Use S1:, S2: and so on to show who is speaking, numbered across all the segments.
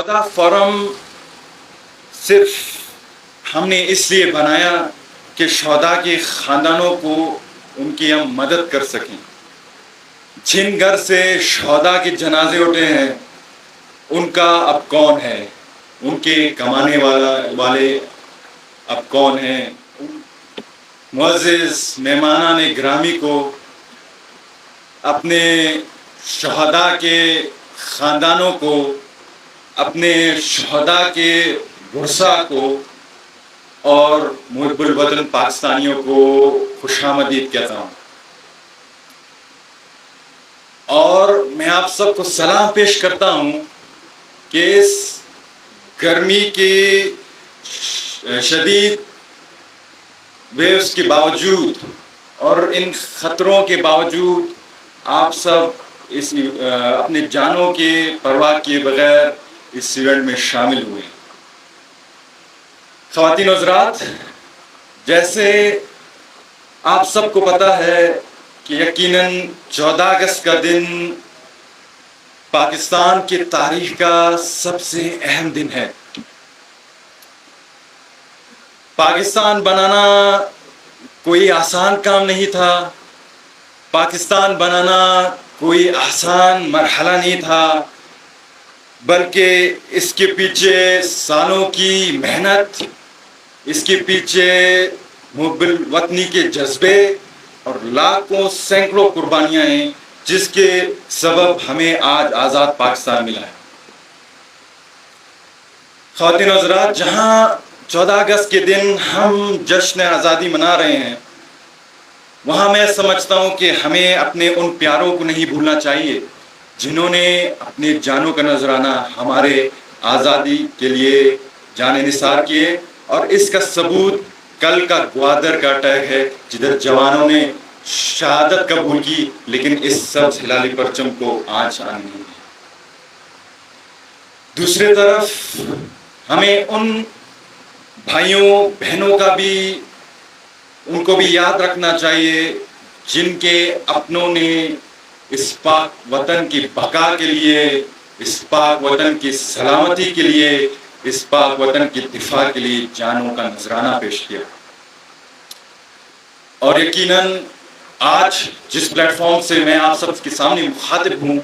S1: शोधा फोरम सिर्फ हमने इसलिए बनाया कि शोधा के ख़ानदानों को उनकी हम मदद कर सकें। जिन घर से शोधा के जनाजे उठे हैं उनका अब कौन है, उनके कमाने वाले अब कौन हैं। मुअज़्ज़िज़ मेहमानान ग्रामी को अपने शहदा के ख़ानदानों को, अपने शहदा के वर्सा को और मुहिब्बुल वतन पाकिस्तानियों को खुशामदीद कहता हूँ। और मैं आप सबको सलाम पेश करता हूँ कि इस गर्मी के शदीद वेव्स के बावजूद और इन ख़तरों के बावजूद आप सब इस अपने जानों के परवाह किए बगैर इस इवेंट में शामिल हुए। ख़वातीन हज़रात, जैसे आप सबको पता है कि यकीनन 14 अगस्त का दिन पाकिस्तान की तारीख़ का सबसे अहम दिन है। पाकिस्तान बनाना कोई आसान काम नहीं था, पाकिस्तान बनाना कोई आसान मरहला नहीं था, बल्कि इसके पीछे सालों की मेहनत, इसके पीछे मुहिब्बुल वतनी के जज्बे और लाखों सैकड़ों कुर्बानियाँ हैं जिसके सबब हमें आज आज़ाद पाकिस्तान मिला है। ख़वातीन हज़रात, जहाँ 14 अगस्त के दिन हम जश्न आज़ादी मना रहे हैं, वहाँ मैं समझता हूँ कि हमें अपने उन प्यारों को नहीं भूलना चाहिए जिन्होंने अपने जानों का नजराना हमारे आज़ादी के लिए जाने निसार किए। और इसका सबूत कल का ग्वादर का अटैक है जिधर जवानों ने शहादत कबूल की, लेकिन इस सब्ज़ हिलाली परचम को आँच आनी नहीं। दूसरी तरफ हमें उन भाइयों बहनों का भी, उनको भी याद रखना चाहिए जिनके अपनों ने इस पाक वतन की बका के लिए, इस पाक वतन की सलामती के लिए, इस पाक वतन की दिफा के लिए जानों का नजराना पेश किया। और यकीनन आज जिस प्लेटफॉर्म से मैं आप सबके सामने मुखातिब हूँ,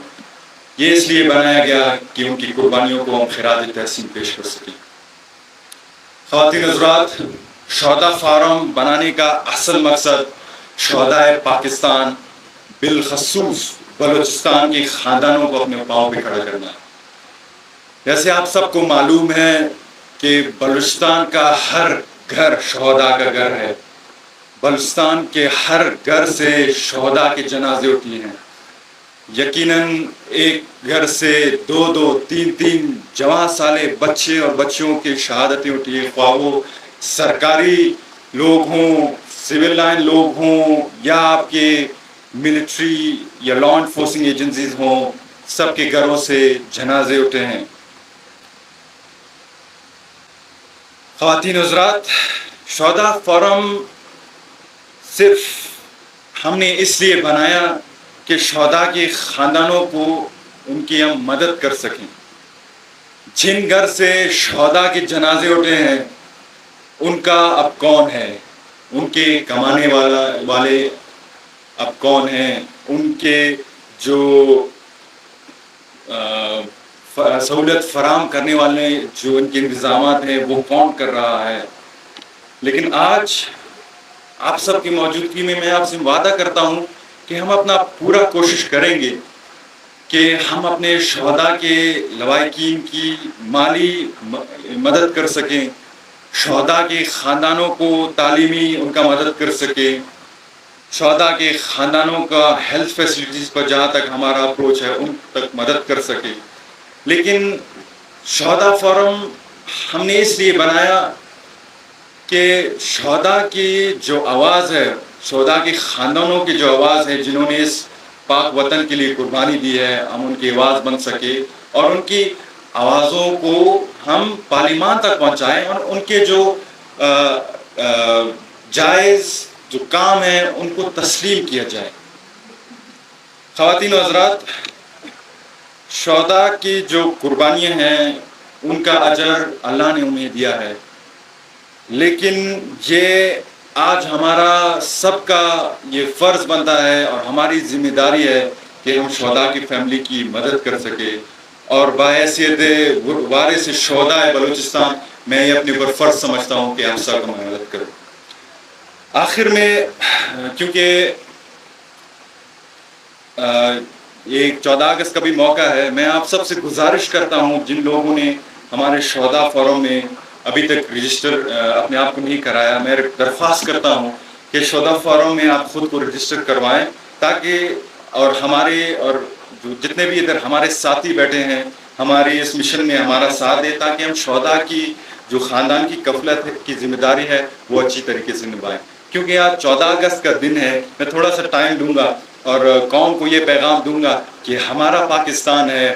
S1: ये इसलिए बनाया गया कि उनकी कुर्बानियों को हम खिराज तहसीन पेश कर सकें। ख़वातीन हज़रात, शोधा फोरम बनाने का असल मकसद शोधाए पाकिस्तान, बिलखसूस बलूचिस्तान के ख़ानदानों को अपने पाँव पे खड़ा करना है। जैसे आप सबको मालूम है कि बलूचिस्तान का हर घर शोधा का घर है। बलूचिस्तान के हर घर से शोधा के जनाजे उठे हैं। यकीनन एक घर से 2-2, 3-3 जवां साले बच्चे और बच्चियों की शहादतें उठी हैं, ख्वाह वो सरकारी लोग हों, सिविल लाइन लोग हों या आपके मिलिट्री या लॉ एनफोर्सिंग एजेंसीज हों, सबके घरों से जनाजे उठे हैं। ख़वातीन हज़रात, शोधा फोरम सिर्फ हमने इसलिए बनाया कि शोधा के ख़ानदानों को उनकी हम मदद कर सकें। जिन घर से शोधा के जनाजे उठे हैं उनका अब कौन है, उनके कमाने वाले अब कौन हैं, उनके जो सहूलत फराम करने वाले जो उनके इंतज़ामात हैं वो कौन कर रहा है। लेकिन आज आप सबकी मौजूदगी में मैं आपसे वादा करता हूँ कि हम अपना पूरा कोशिश करेंगे कि हम अपने शोधा के लवाहिकीन की माली मदद कर सकें, शोधा के ख़ानदानों को तालीमी उनका मदद कर सकें, शोधा के ख़ानदानों का हेल्थ फैसिलिटीज़ पर जहाँ तक हमारा अप्रोच है उन तक मदद कर सके। लेकिन शोधा फोरम हमने इसलिए बनाया कि शोधा की जो आवाज़ है, शोधा के ख़ानदानों की जो आवाज़ है जिन्होंने इस पाक वतन के लिए कुर्बानी दी है, हम उनकी आवाज़ बन सके और उनकी आवाज़ों को हम पार्लिमान तक पहुँचाएँ और उनके जो जायज़ जो काम है उनको तस्लीम किया जाए। ख़वातीन हज़रात, शोधा की जो कुर्बानियाँ हैं ان کا اجر اللہ نے انہیں دیا ہے، لیکن یہ آج ہمارا سب کا یہ فرض بنتا ہے اور ہماری ذمہ داری ہے کہ ہم شہداء کی فیملی کی مدد کر سکے، اور بحیثیت وارث شہداء بلوچستان میں یہ اپنے اوپر فرض سمجھتا ہوں کہ ہم سب کو مدد کروں۔ آخر میں کیونکہ یہ 14 اگست کا بھی موقع ہے، میں آپ سب سے گزارش کرتا ہوں جن لوگوں نے ہمارے شہداء فورم میں ابھی تک رجسٹر اپنے آپ کو نہیں کرایا، میں درخواست کرتا ہوں کہ شہداء فورم میں آپ خود کو رجسٹر کروائیں، تاکہ اور ہمارے اور جتنے بھی ادھر ہمارے ساتھی بیٹھے ہیں ہماری اس مشن میں ہمارا ساتھ دے، تاکہ ہم شہداء کی جو خاندان کی کفالت کی ذمہ داری ہے وہ اچھی طریقے سے نبھائیں۔ کیونکہ آج 14 اگست کا دن ہے، میں تھوڑا سا ٹائم دوں گا اور قوم کو یہ پیغام دوں گا کہ ہمارا پاکستان ہے،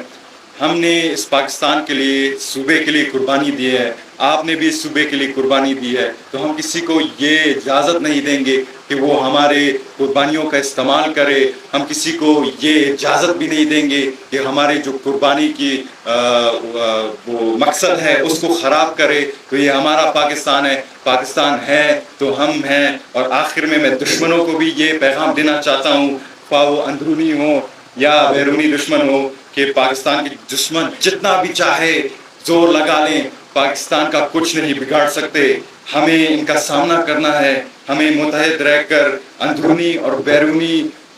S1: ہم نے اس پاکستان کے لیے صوبے کے لیے قربانی دی ہے، آپ نے بھی اس صوبے کے لیے قربانی دی ہے، تو ہم کسی کو یہ اجازت نہیں دیں گے کہ وہ ہمارے قربانیوں کا استعمال کرے، ہم کسی کو یہ اجازت بھی نہیں دیں گے کہ ہمارے جو قربانی کی وہ مقصد ہے اس کو خراب کرے۔ تو یہ ہمارا پاکستان ہے، پاکستان ہے تو ہم ہیں۔ اور آخر میں دشمنوں کو بھی یہ پیغام دینا چاہتا ہوں، خواہ وہ اندرونی ہو یا بیرونی دشمن ہو، کہ پاکستان کے دشمن جتنا بھی چاہے زور لگا لیں، پاکستان کا کچھ نہیں بگاڑ سکتے۔ ہمیں ان کا سامنا کرنا ہے، ہمیں متحد رہ کر اندرونی اور بیرونی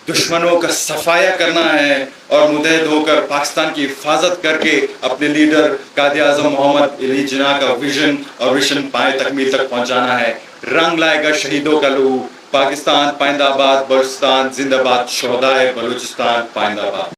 S1: دشمنوں کا صفایا کرنا ہے، اور متحد ہو کر پاکستان کی حفاظت کر کے اپنے لیڈر قائد اعظم محمد علی جناح کا ویژن اور ویژن پائے تکمیل تک پہنچانا ہے۔ رنگ لائے گا شہیدوں کا لہو، پاکستان پائندہ باد، بلوچستان زندہ باد، شہدائے بلوچستان پائندہ باد۔